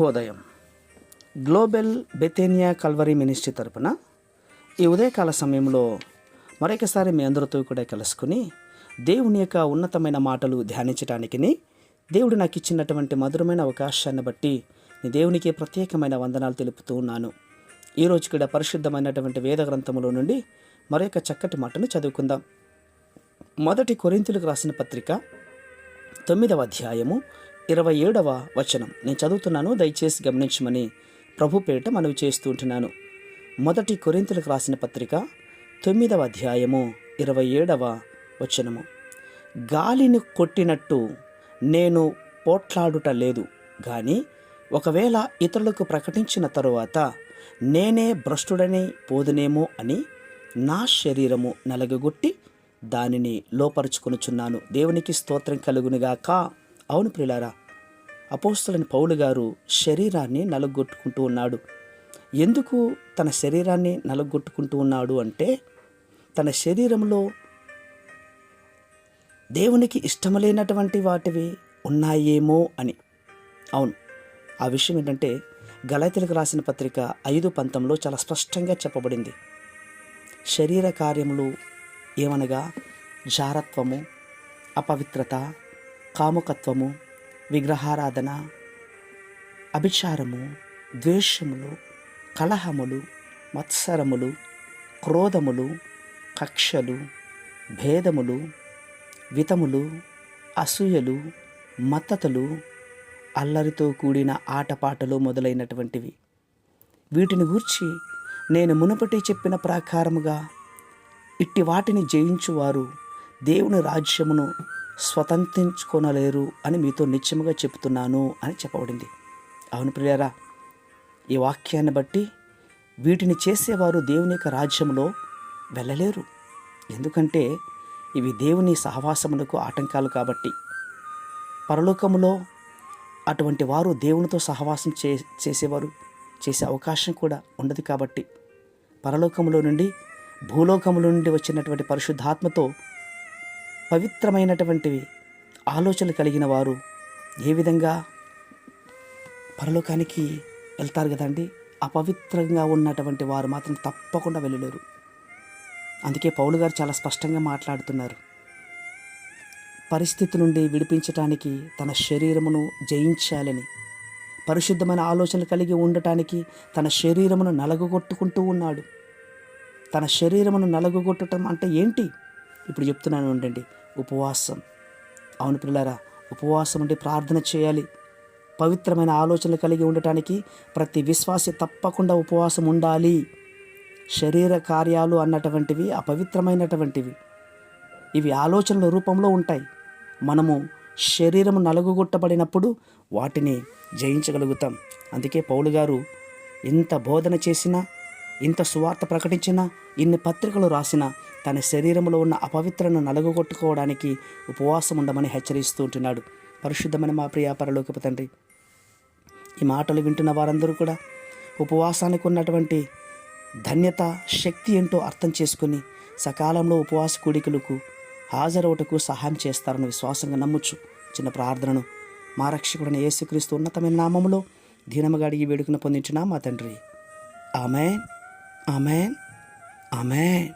శుభోదయం. Global బెతేనియా Calvary ministry తరపున ఈ ఉదయకాల సమయంలో మరొకసారి మీ అందరితో కూడా కలుసుకుని దేవుని యొక్క ఉన్నతమైన మాటలు ధ్యానించడానికి దేవుడు నాకు ఇచ్చినటువంటి మధురమైన అవకాశాన్ని బట్టి దేవునికి ప్రత్యేకమైన వందనాలు తెలుపుతూ ఉన్నాను. ఈరోజు కూడా పరిశుద్ధమైనటువంటి వేద గ్రంథములో నుండి మరొక చక్కటి మాటను చదువుకుందాం. 1 కొరింథీయులకు రాసిన పత్రిక 9వ అధ్యాయము 27వ వచనం నేను చదువుతున్నాను, దయచేసి గమనించమని ప్రభు పేరిట మనవి చేస్తూ ఉంటున్నాను. 1 కొరింథీయులకు రాసిన పత్రిక 9వ అధ్యాయము 27వ వచనము. గాలిని కొట్టినట్టు నేను పోట్లాడుట లేదు, కానీ ఒకవేళ ఇతరులకు ప్రకటించిన తరువాత నేనే భ్రష్టుడని పోదునేమో అని నా శరీరము నలగగొట్టి దానిని లోపరుచుకొనుచున్నాను. దేవునికి స్తోత్రం కలుగునుగాక. అవును ప్రియులారా, అపోస్తలుడైన పౌలు గారు శరీరాన్ని నలగొట్టుకుంటూ ఉన్నాడు. ఎందుకు తన శరీరాన్ని నలగొట్టుకుంటూ ఉన్నాడు అంటే, తన శరీరంలో దేవునికి ఇష్టములేనటువంటి వాటివి ఉన్నాయేమో అని. అవును, ఆ విషయం ఏంటంటే గలాతీయులకు రాసిన పత్రిక 5:19 చాలా స్పష్టంగా చెప్పబడింది. శరీర కార్యములు ఏమనగా జారత్వము, అపవిత్రత, కాముకత్వము, విగ్రహారాధన, అభిచారము, ద్వేషములు, కలహములు, మత్సరములు, క్రోధములు, కక్షలు, భేదములు, వితములు, అసూయలు, మత్తతులు, అల్లరితో కూడిన ఆటపాటలు మొదలైనటువంటివి. వీటిని గూర్చి నేను మునుపటి చెప్పిన ప్రకారముగా ఇట్టి వాటిని జయించువారు దేవుని రాజ్యమును స్వతంత్రించుకొనలేరు అని మీతో నిశ్చయముగా చెప్తున్నాను అని చెప్పబడింది. అవును ప్రియులారా, ఈ వాక్యాన్ని బట్టి వీటిని చేసేవారు దేవుని యొక్క రాజ్యంలో వెళ్ళలేరు. ఎందుకంటే ఇవి దేవుని సహవాసములకు ఆటంకాలు కాబట్టి. పరలోకములో అటువంటి వారు దేవునితో సహవాసం చేసేవారు చేసే అవకాశం కూడా ఉండదు కాబట్టి, పరలోకములో నుండి భూలోకముల నుండి వచ్చినటువంటి పరిశుద్ధాత్మతో పవిత్రమైనటువంటివి ఆలోచనలు కలిగిన వారు ఏ విధంగా పరలోకానికి వెళ్తారు కదండి. అపవిత్రంగా ఉన్నటువంటి వారు మాత్రం తప్పకుండా వెళ్ళలేరు. అందుకే పౌలు గారు చాలా స్పష్టంగా మాట్లాడుతున్నారు. పరిస్థితి నుండి విడిపించటానికి తన శరీరమును జయించాలని, పరిశుద్ధమైన ఆలోచనలు కలిగి ఉండటానికి తన శరీరమును నలగొట్టుకుంటూ ఉన్నాడు. తన శరీరమును నలగొట్టడం అంటే ఏంటి? ఇప్పుడు చెప్తున్నాను ఉండండి. ఉపవాసం. అవును పిల్లరా, ఉపవాసం ఉండి ప్రార్థన చేయాలి. పవిత్రమైన ఆలోచనలు కలిగి ఉండటానికి ప్రతి విశ్వాసి తప్పకుండా ఉపవాసం ఉండాలి. శరీర కార్యాలు అన్నటువంటివి అపవిత్రమైనటువంటివి. ఇవి ఆలోచనల రూపంలో ఉంటాయి. మనము శరీరము నలుగుగొట్టబడినప్పుడు వాటిని జయించగలుగుతాం. అందుకే పౌలు గారు ఇంత బోధన చేసినా, ఇంత సువార్త ప్రకటించినా, ఇన్ని పత్రికలు రాసినా తన శరీరంలో ఉన్న అపవిత్రను నలుగుగొట్టుకోవడానికి ఉపవాసం ఉండమని హెచ్చరిస్తూ ఉంటున్నాడు. పరిశుద్ధమైన మా ప్రియ పరలోకపు తండ్రి, ఈ మాటలు వింటున్న వారందరూ కూడా ఉపవాసానికి ఉన్నటువంటి ధన్యత, శక్తి ఏంటో అర్థం చేసుకుని సకాలంలో ఉపవాస కూడికలకు హాజరవుటకు సహాయం చేస్తారని విశ్వాసంగా నమ్ముచ్చు. చిన్న ప్రార్థనను మా రక్షకుడైన యేసుక్రీస్తు ఉన్నతమైన నామములో దీనముగా అడిగి వేడుకను పొందించున్నా మా తండ్రి. ఆమేన్, ఆమేన్, ఆమేన్.